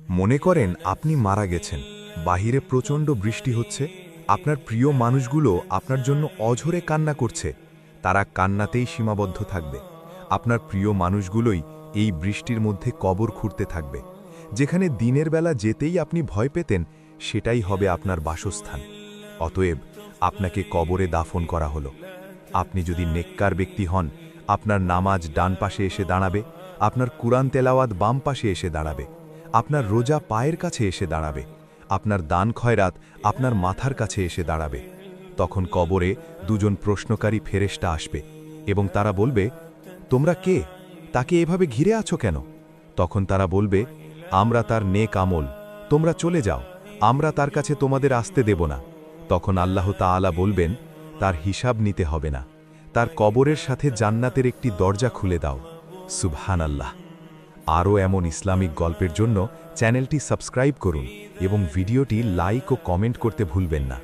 মনে করেন আপনি মারা গেছেন, বাহিরে প্রচণ্ড বৃষ্টি হচ্ছে, আপনার প্রিয় মানুষগুলো আপনার জন্য অঝরে কান্না করছে, তারা কান্নাতেই সীমাবদ্ধ থাকবে। আপনার প্রিয় মানুষগুলোই এই বৃষ্টির মধ্যে কবর খুঁড়তে থাকবে। যেখানে দিনের বেলা যেতেই আপনি ভয় পেতেন, সেটাই হবে আপনার বাসস্থান। অতএব আপনাকে কবরে দাফন করা হলো। আপনি যদি নেককার ব্যক্তি হন, আপনার নামাজ ডান পাশে এসে দাঁড়াবে, আপনার কুরআন তেলাওয়াত বাম পাশে এসে দাঁড়াবে, আপনার রোজা পায়ের কাছে এসে দাঁড়াবে, আপনার দান খয়রাত আপনার মাথার কাছে এসে দাঁড়াবে। তখন কবরে দুজন প্রশ্নকারী ফেরেশতা আসবে এবং তারা বলবে, তোমরা কে? তাকে এভাবে ঘিরে আছো কেন? তখন তারা বলবে, আমরা তার নেক আমল, তোমরা চলে যাও, আমরা তার কাছে তোমাদের আসতে দেব না। তখন আল্লাহ তাআলা বলবেন, তার হিসাব নিতে হবে না, তার কবরের সাথে জান্নাতের একটি দরজা খুলে দাও। সুবহানাল্লাহ। আরও এমন ইসলামিক গল্পের জন্য চ্যানেলটি সাবস্ক্রাইব করুন এবং ভিডিওটি লাইক ও কমেন্ট করতে ভুলবেন না।